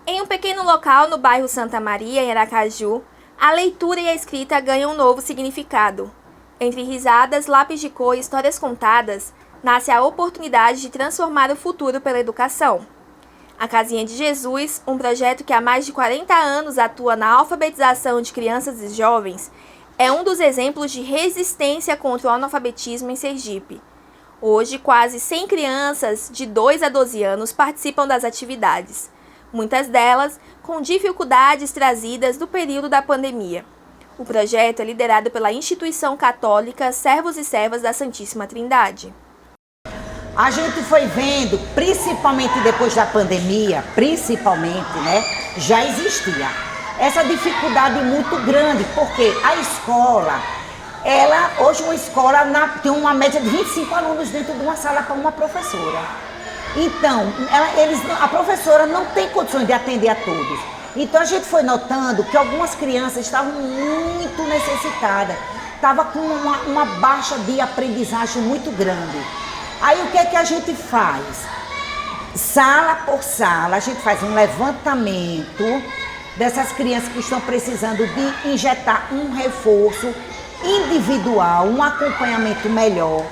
Em um pequeno local no bairro Santa Maria, em Aracaju, a leitura e a escrita ganham um novo significado. Entre risadas, lápis de cor e histórias contadas, nasce a oportunidade de transformar o futuro pela educação. A Casinha de Jesus, um projeto que há mais de 40 anos atua na alfabetização de crianças e jovens, é um dos exemplos de resistência contra o analfabetismo em Sergipe. Hoje, quase 100 crianças de 2 a 12 anos participam das atividades, muitas delas com dificuldades trazidas do período da pandemia. O projeto é liderado pela instituição católica Servos e Servas da Santíssima Trindade. A gente foi vendo, principalmente depois da pandemia, já existia essa dificuldade muito grande, porque a escola, hoje uma escola tem uma média de 25 alunos dentro de uma sala para uma professora. Então, a professora não tem condições de atender a todos. Então, a gente foi notando que algumas crianças estavam muito necessitadas, estavam com uma baixa de aprendizagem muito grande. Aí, o que é que a gente faz? Sala por sala, a gente faz um levantamento dessas crianças que estão precisando de injetar um reforço individual, um acompanhamento melhor.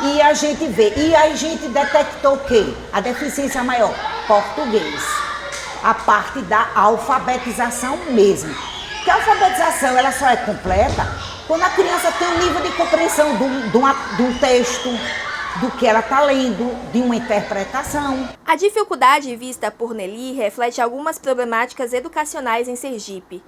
E a gente vê, e aí a gente detectou o quê? A deficiência maior, português. A parte da alfabetização mesmo. Que a alfabetização ela só é completa quando a criança tem um nível de compreensão de um texto, do que ela está lendo, de uma interpretação. A dificuldade vista por Nelly reflete algumas problemáticas educacionais em Sergipe.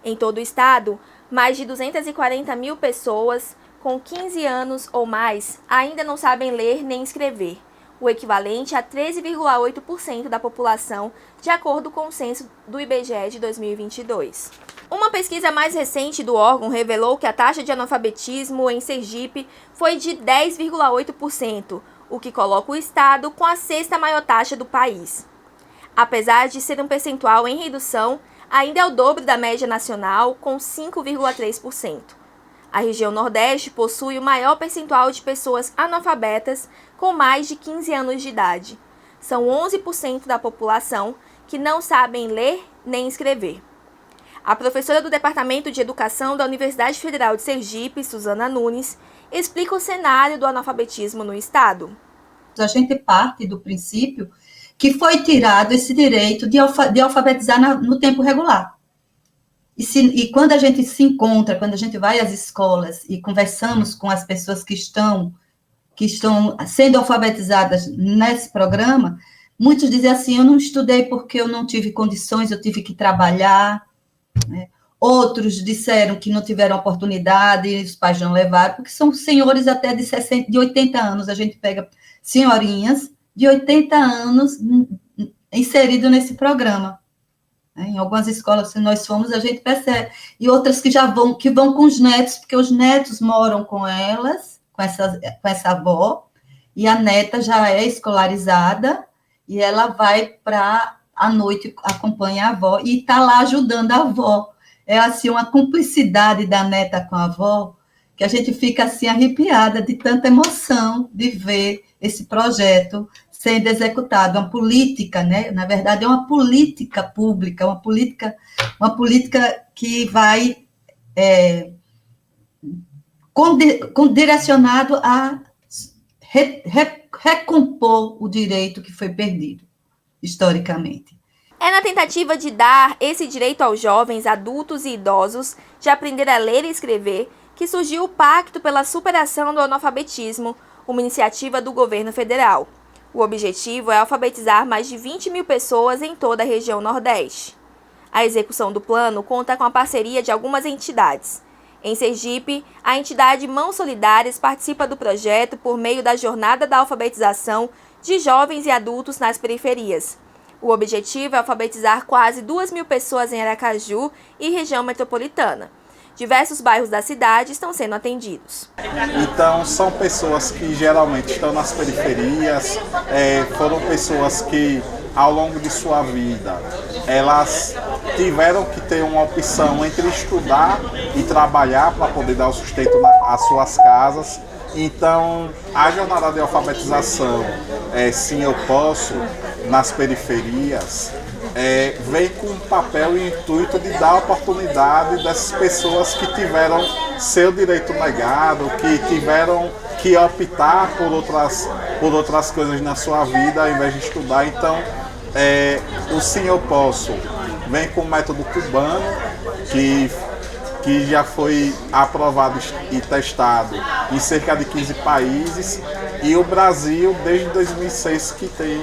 Em todo o estado, mais de 240 mil pessoas com 15 anos ou mais ainda não sabem ler nem escrever, o equivalente a 13,8% da população, de acordo com o censo do IBGE de 2022. Uma pesquisa mais recente do órgão revelou que a taxa de analfabetismo em Sergipe foi de 10,8%, o que coloca o estado com a sexta maior taxa do país. Apesar de ser um percentual em redução, ainda é o dobro da média nacional, com 5,3%. A região Nordeste possui o maior percentual de pessoas analfabetas com mais de 15 anos de idade. São 11% da população que não sabem ler nem escrever. A professora do Departamento de Educação da Universidade Federal de Sergipe, Suzana Nunes, explica o cenário do analfabetismo no estado. A gente parte do princípio que foi tirado esse direito de alfabetizar no tempo regular. E quando a gente se encontra, quando a gente vai às escolas e conversamos com as pessoas que estão sendo alfabetizadas nesse programa, muitos dizem assim, eu não estudei porque eu não tive condições, eu tive que trabalhar, né? Outros disseram que não tiveram oportunidade, e os pais não levaram, porque são senhores até de 80 anos, a gente pega senhorinhas de 80 anos inseridos nesse programa. Em algumas escolas, se nós fomos, a gente percebe. E outras que vão com os netos, porque os netos moram com elas, com essa avó, e a neta já é escolarizada, e ela vai para a noite, acompanha a avó, e está lá ajudando a avó. É assim, uma cumplicidade da neta com a avó, que a gente fica assim arrepiada de tanta emoção de ver esse projeto sendo executado, uma política, né? Na verdade, é uma política pública, uma política que vai direcionado a recompor o direito que foi perdido, historicamente. É na tentativa de dar esse direito aos jovens, adultos e idosos de aprender a ler e escrever que surgiu o Pacto pela Superação do Analfabetismo, uma iniciativa do governo federal. O objetivo é alfabetizar mais de 20 mil pessoas em toda a região Nordeste. A execução do plano conta com a parceria de algumas entidades. Em Sergipe, a entidade Mãos Solidárias participa do projeto por meio da Jornada da Alfabetização de Jovens e Adultos nas Periferias. O objetivo é alfabetizar quase 2 mil pessoas em Aracaju e região metropolitana. Diversos bairros da cidade estão sendo atendidos. Então, são pessoas que geralmente estão nas periferias, foram pessoas que, ao longo de sua vida, elas tiveram que ter uma opção entre estudar e trabalhar para poder dar o sustento às suas casas. Então, a jornada de alfabetização, Sim Eu Posso, nas periferias, vem com um papel e intuito de dar oportunidade dessas pessoas que tiveram seu direito negado, que tiveram que optar por outras coisas na sua vida ao invés de estudar. Então, o Sim Eu Posso vem com o método cubano, que já foi aprovado e testado em cerca de 15 países, e o Brasil, desde 2006, que tem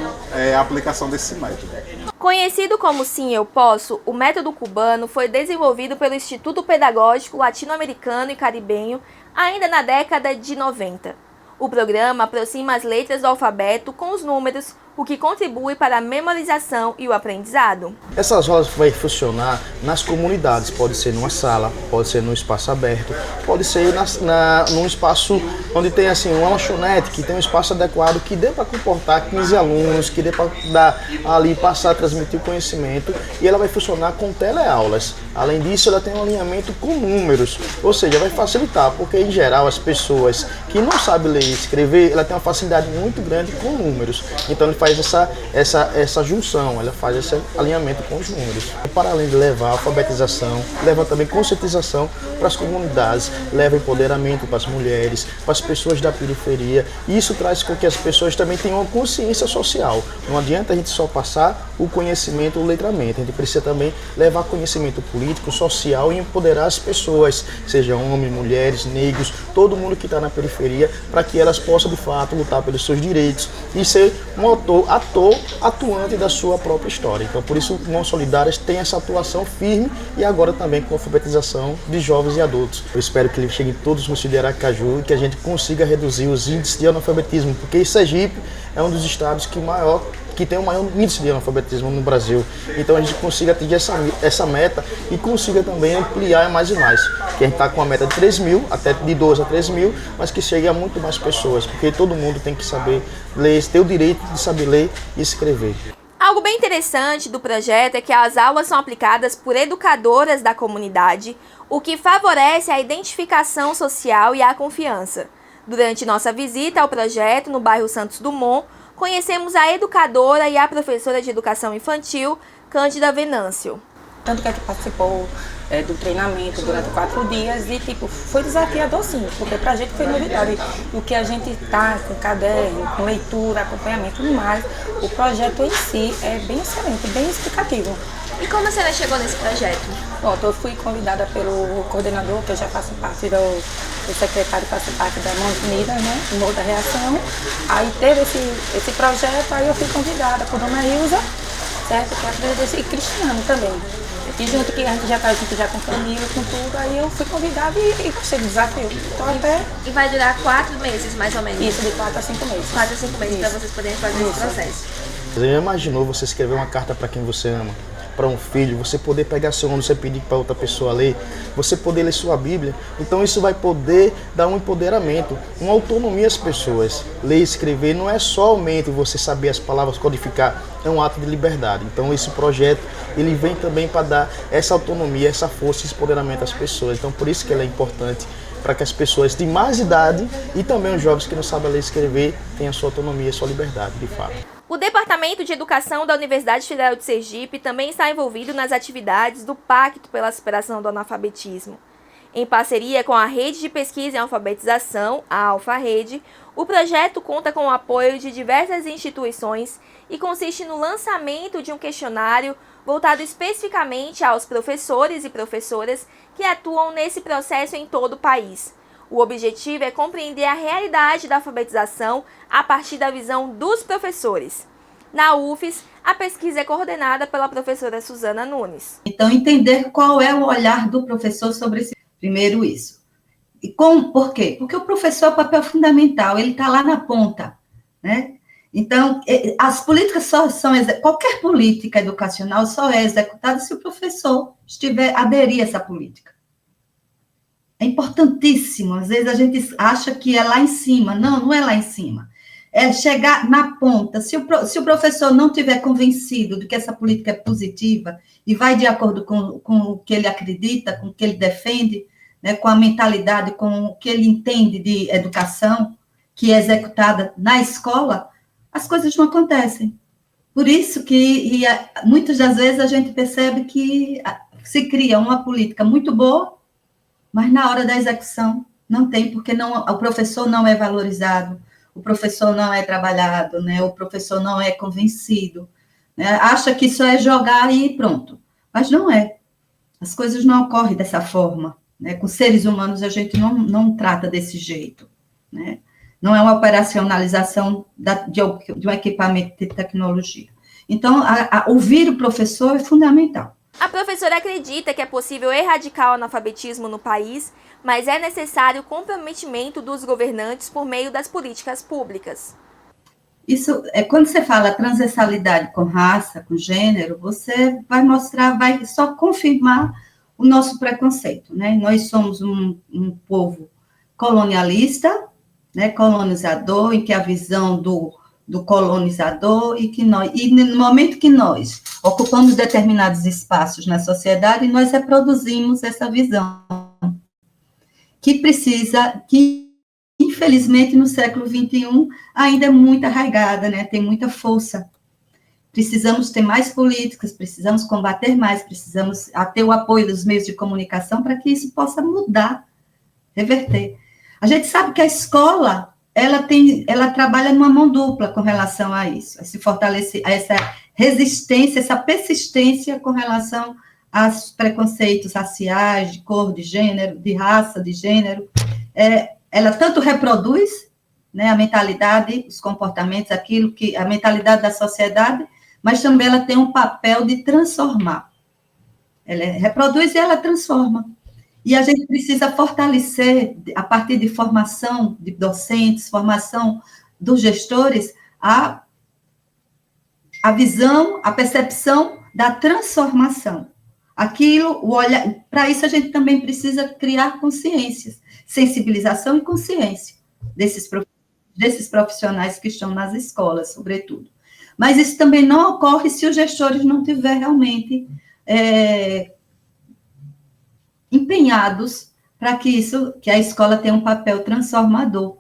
a aplicação desse método. Conhecido como Sim Eu Posso, o método cubano foi desenvolvido pelo Instituto Pedagógico Latino-Americano e Caribenho ainda na década de 90. O programa aproxima as letras do alfabeto com os números, o que contribui para a memorização e o aprendizado. Essas aulas vão funcionar nas comunidades, pode ser numa sala, pode ser num espaço aberto, pode ser num espaço onde tem assim, uma lanchonete, que tem um espaço adequado, que dê para comportar 15 alunos, que dê para dar ali, passar, transmitir conhecimento, e ela vai funcionar com teleaulas. Além disso, ela tem um alinhamento com números, ou seja, vai facilitar, porque em geral as pessoas que não sabem ler e escrever, ela tem uma facilidade muito grande com números. Então ele faz essa junção, ela faz esse alinhamento com os números. E para além de levar a alfabetização, leva também conscientização para as comunidades, leva empoderamento para as mulheres, para as pessoas da periferia, e isso traz com que as pessoas também tenham uma consciência social. Não adianta a gente só passar o conhecimento, o letramento, a gente precisa também levar conhecimento político, social e empoderar as pessoas, sejam homens, mulheres, negros, todo mundo que está na periferia, para que elas possam de fato lutar pelos seus direitos e ser um ator atuante da sua própria história. Então por isso Mãos Solidárias tem essa atuação firme e agora também com a alfabetização de jovens e adultos. Eu espero que eles cheguem todos no município de Aracaju e que a gente consiga reduzir os índices de analfabetismo, porque Sergipe é um dos estados que tem o maior índice de analfabetismo no Brasil. Então a gente consiga atingir essa meta e consiga também ampliar mais e mais. Que a gente está com a meta de 3 mil, até de 12 a 3 mil, mas que chegue a muito mais pessoas, porque todo mundo tem que saber ler, ter o direito de saber ler e escrever. Algo bem interessante do projeto é que as aulas são aplicadas por educadoras da comunidade, o que favorece a identificação social e a confiança. Durante nossa visita ao projeto no bairro Santos Dumont, conhecemos a educadora e a professora de educação infantil, Cândida Venâncio. Tanto que a gente participou do treinamento durante 4 dias e foi desafiador sim, porque pra gente foi novidade. O que a gente tá com caderno, com leitura, acompanhamento e tudo mais, o projeto em si é bem excelente, bem explicativo. E como a senhora chegou nesse projeto? Bom, eu fui convidada pelo coordenador, que eu já faço parte do secretário, faço parte da Mãos Unidas, né, do Morro da Reação. Aí teve esse projeto, aí eu fui convidada por Dona Ilza, certo? Que é a professora e Cristiano também. E junto que a gente já tá junto já com família, com tudo, aí eu fui convidada e gostei do desafio. Então até... E vai durar 4 meses, mais ou menos? Isso, de 4 a 5 meses. 4 a 5 meses, para vocês poderem fazer esse processo. Você já imaginou você escrever uma carta para quem você ama? Para um filho, você poder pegar seu nome, você pedir para outra pessoa ler, você poder ler sua Bíblia. Então isso vai poder dar um empoderamento, uma autonomia às pessoas. Ler e escrever não é somente você saber as palavras, codificar, é um ato de liberdade. Então esse projeto, ele vem também para dar essa autonomia, essa força, esse empoderamento às pessoas. Então por isso que ele é importante, para que as pessoas de mais idade e também os jovens que não sabem ler e escrever tenham sua autonomia, sua liberdade, de fato. O Departamento de Educação da Universidade Federal de Sergipe também está envolvido nas atividades do Pacto pela Superação do Analfabetismo. Em parceria com a Rede de Pesquisa em Alfabetização, a Alfarrede, o projeto conta com o apoio de diversas instituições e consiste no lançamento de um questionário voltado especificamente aos professores e professoras que atuam nesse processo em todo o país. O objetivo é compreender a realidade da alfabetização a partir da visão dos professores. Na UFES, a pesquisa é coordenada pela professora Suzana Nunes. Então, entender qual é o olhar do professor sobre esse... Primeiro isso. E por quê? Porque o professor é o papel fundamental, ele está lá na ponta, né? Então, as políticas qualquer política educacional só é executada se o professor aderir a essa política. É importantíssimo, às vezes a gente acha que é lá em cima, não é lá em cima, é chegar na ponta. Se o professor não tiver convencido de que essa política é positiva e vai de acordo com o que ele acredita, com o que ele defende, né, com a mentalidade, com o que ele entende de educação, que é executada na escola, as coisas não acontecem. Por isso que muitas das vezes a gente percebe que se cria uma política muito boa, mas na hora da execução não tem, porque o professor não é valorizado, o professor não é trabalhado, né? O professor não é convencido, né? Acha que isso é jogar e pronto. Mas não é. As coisas não ocorrem dessa forma, né? Com seres humanos a gente não trata desse jeito, né? Não é uma operacionalização de um equipamento de tecnologia. Então, ouvir o professor é fundamental. A professora acredita que é possível erradicar o analfabetismo no país, mas é necessário o comprometimento dos governantes por meio das políticas públicas. Isso, quando você fala transversalidade com raça, com gênero, você vai só confirmar o nosso preconceito, né? Nós somos um povo colonialista, né, colonizador, em que a visão do colonizador e no momento que nós ocupamos determinados espaços na sociedade, nós reproduzimos essa visão que infelizmente no século XXI ainda é muito arraigada, né, tem muita força. Precisamos ter mais políticas, precisamos combater mais, precisamos ter o apoio dos meios de comunicação para que isso possa mudar, reverter. A gente sabe que a escola, ela trabalha numa mão dupla com relação a isso, a se fortalecer, a essa resistência, essa persistência com relação aos preconceitos raciais, de cor, de gênero, de raça, de gênero. Ela tanto reproduz, né, a mentalidade, os comportamentos, a mentalidade da sociedade, mas também ela tem um papel de transformar. Ela reproduz e ela transforma. E a gente precisa fortalecer, a partir de formação de docentes, formação dos gestores, a visão, a percepção da transformação. Para isso a gente também precisa criar consciências, sensibilização e consciência desses profissionais que estão nas escolas, sobretudo. Mas isso também não ocorre se os gestores não tiverem realmente empenhados para que a escola tenha um papel transformador.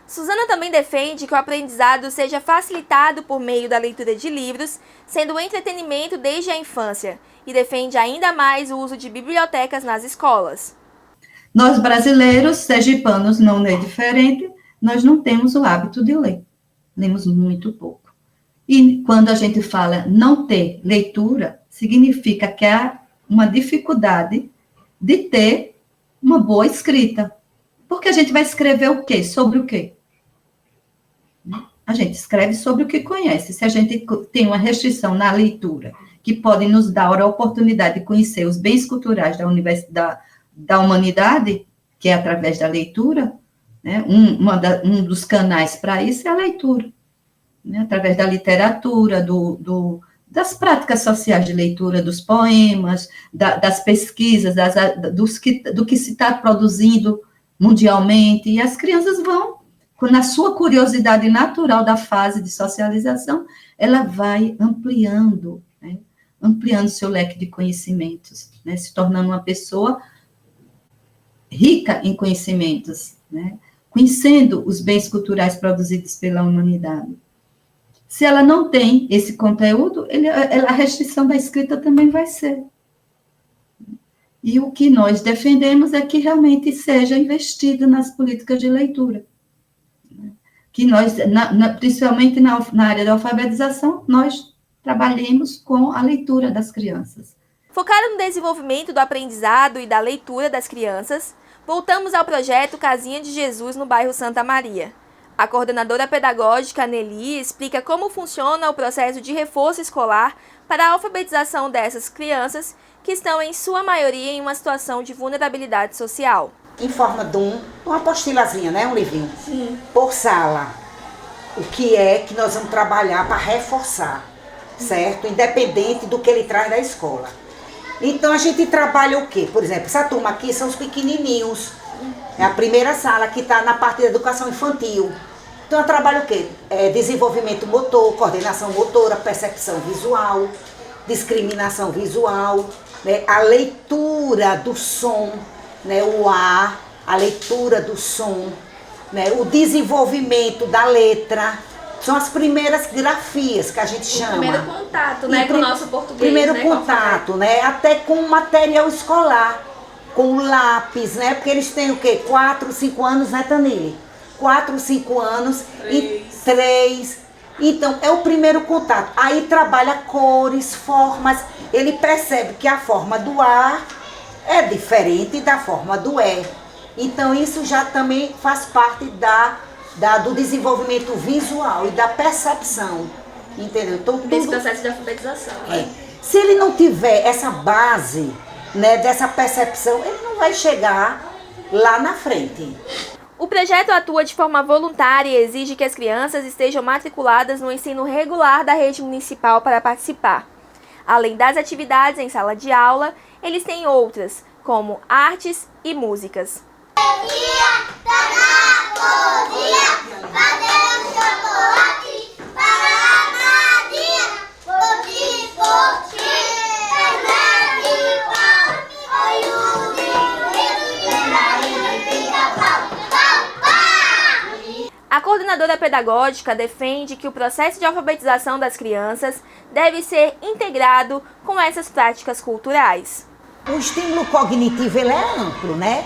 Suzana também defende que o aprendizado seja facilitado por meio da leitura de livros, sendo um entretenimento desde a infância, e defende ainda mais o uso de bibliotecas nas escolas. Nós, brasileiros, sergipanos, não é diferente, nós não temos o hábito de ler. Lemos muito pouco. E quando a gente fala não ter leitura, significa que há uma dificuldade de ter uma boa escrita. Porque a gente vai escrever o quê? Sobre o quê? A gente escreve sobre o que conhece. Se a gente tem uma restrição na leitura, que pode nos dar a oportunidade de conhecer os bens culturais da humanidade, que é através da leitura, né? Um dos canais para isso é a leitura, né? Através da literatura, das práticas sociais de leitura, dos poemas, das pesquisas, do que se está produzindo mundialmente, e as crianças vão, na sua curiosidade natural da fase de socialização, ela vai ampliando, né? Ampliando seu leque de conhecimentos, né? Se tornando uma pessoa rica em conhecimentos, né? Conhecendo os bens culturais produzidos pela humanidade. Se ela não tem esse conteúdo, a restrição da escrita também vai ser. E o que nós defendemos é que realmente seja investido nas políticas de leitura. Que nós, principalmente na área da alfabetização, nós trabalhemos com a leitura das crianças. Focado no desenvolvimento do aprendizado e da leitura das crianças, voltamos ao projeto Casinha de Jesus no bairro Santa Maria. A coordenadora pedagógica, Nelly, explica como funciona o processo de reforço escolar para a alfabetização dessas crianças que estão, em sua maioria, em uma situação de vulnerabilidade social. Em forma de uma apostilazinha, né? Um livrinho. Sim. Por sala. O que é que nós vamos trabalhar para reforçar, certo? Independente do que ele traz da escola. Então, a gente trabalha o quê? Por exemplo, essa turma aqui são os pequenininhos. É a primeira sala que está na parte da educação infantil. Então, eu trabalho o quê? Desenvolvimento motor, coordenação motora, percepção visual, discriminação visual, né? A leitura do som, né? A leitura do som, né? O desenvolvimento da letra, São as primeiras grafias que a gente chama. Primeiro contato, né, com o nosso português. Primeiro né, contato, né? Até com material escolar, com lápis, né? Porque eles têm o quê? 4, 5 anos, né, Tanile? 4, 5 anos e 3. Então, é o primeiro contato. Aí trabalha cores, formas. Ele percebe que a forma do A é diferente da forma do E. Então, isso já também faz parte do desenvolvimento visual e da percepção. Entendeu? Então, Desse processo de alfabetização. Né? Se ele não tiver essa base, né, dessa percepção, ele não vai chegar lá na frente. O projeto atua de forma voluntária e exige que as crianças estejam matriculadas no ensino regular da rede municipal para participar. Além das atividades em sala de aula, eles têm outras, como artes e músicas. A coordenadora pedagógica defende que o processo de alfabetização das crianças deve ser integrado com essas práticas culturais. O estímulo cognitivo ele é amplo, né?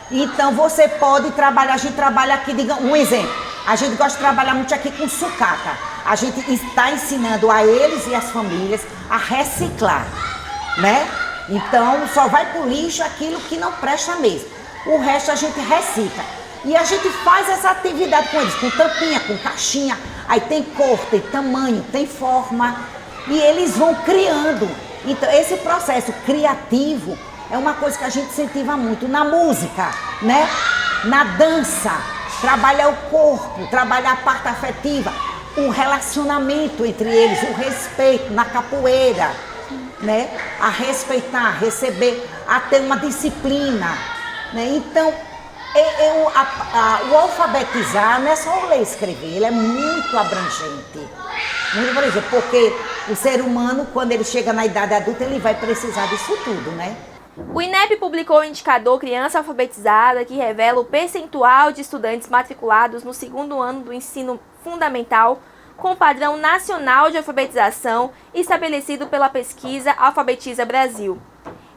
Então você pode trabalhar, a gente trabalha aqui, diga um exemplo, a gente gosta de trabalhar muito aqui com sucata. A gente está ensinando a eles e as famílias a reciclar, né? Então só vai pro lixo aquilo que não presta mesmo. O resto a gente recicla. E a gente faz essa atividade com eles, com tampinha, com caixinha. Aí tem cor, tem tamanho, tem forma. E eles vão criando. Então, esse processo criativo é uma coisa que a gente incentiva muito na música, né? Na dança, trabalhar o corpo, trabalhar a parte afetiva, o relacionamento entre eles, o respeito na capoeira, né? A respeitar, receber, a ter uma disciplina, né? Então, o alfabetizar não é só ler e escrever, ele é muito abrangente. Muito abrangente, porque o ser humano, quando ele chega na idade adulta, ele vai precisar disso tudo, né? O INEP publicou o indicador Criança Alfabetizada, que revela o percentual de estudantes matriculados no segundo ano do ensino fundamental com padrão nacional de alfabetização estabelecido pela pesquisa Alfabetiza Brasil.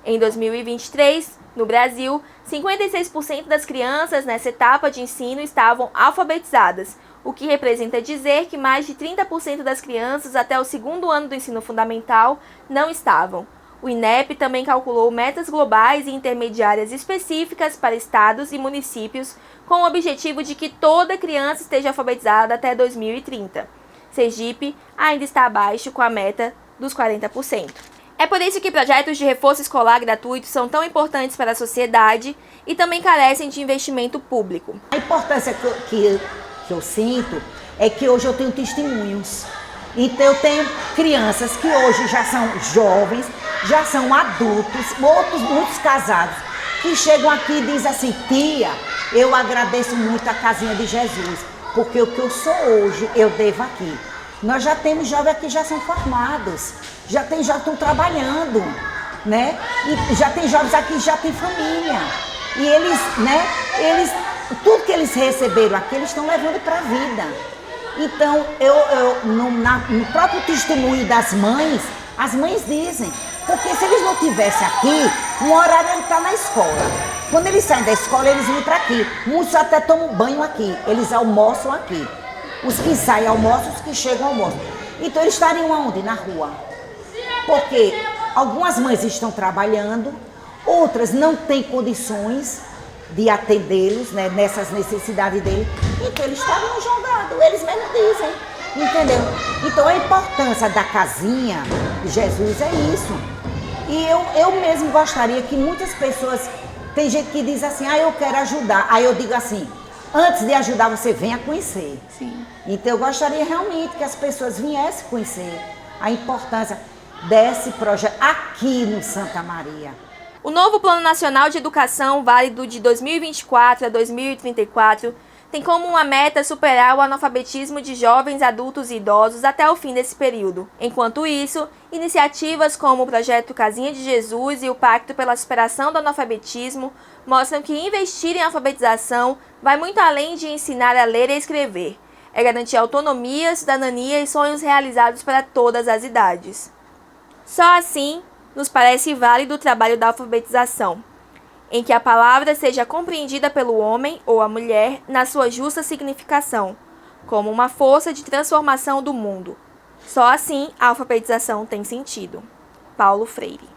Em 2023, no Brasil, 56% das crianças nessa etapa de ensino estavam alfabetizadas, o que representa dizer que mais de 30% das crianças até o segundo ano do ensino fundamental não estavam. O INEP também calculou metas globais e intermediárias específicas para estados e municípios com o objetivo de que toda criança esteja alfabetizada até 2030. Sergipe ainda está abaixo com a meta dos 40%. É por isso que projetos de reforço escolar gratuito são tão importantes para a sociedade e também carecem de investimento público. A importância que eu sinto é que hoje eu tenho testemunhos. Então eu tenho crianças que hoje já são jovens, já são adultos, muitos casados, que chegam aqui e dizem assim: tia, eu agradeço muito a Casinha de Jesus, porque o que eu sou hoje eu devo aqui. Nós já temos jovens que já são formados, já estão trabalhando, né? E já tem jovens aqui que já têm família. E eles, né? Tudo que eles receberam aqui, eles estão levando para a vida. Então, no próprio testemunho das mães, as mães dizem, porque se eles não estivessem aqui, um horário ele está na escola. Quando eles saem da escola, eles vêm para aqui. Muitos até tomam banho aqui, eles almoçam aqui. Os que saem almoçam, os que chegam almoçam. Então, eles estariam aonde? Na rua. Porque algumas mães estão trabalhando, outras não têm condições de atendê-los, né, nessas necessidades deles. Então, eles estariam jogados, eles mesmos dizem, entendeu? Então, a importância da casinha de Jesus é isso. E eu mesmo gostaria que muitas pessoas, tem gente que diz assim, eu quero ajudar. Aí eu digo assim, antes de ajudar, você venha conhecer. Sim. Então, eu gostaria realmente que as pessoas viessem conhecer a importância desse projeto aqui no Santa Maria. O novo Plano Nacional de Educação, válido de 2024 a 2034, tem como uma meta superar o analfabetismo de jovens, adultos e idosos até o fim desse período. Enquanto isso, iniciativas como o projeto Casinha de Jesus e o Pacto pela Superação do Analfabetismo mostram que investir em alfabetização vai muito além de ensinar a ler e escrever. é garantir autonomia, cidadania e sonhos realizados para todas as idades. Só assim nos parece válido o trabalho da alfabetização, em que a palavra seja compreendida pelo homem ou a mulher na sua justa significação, como uma força de transformação do mundo. Só assim a alfabetização tem sentido. Paulo Freire.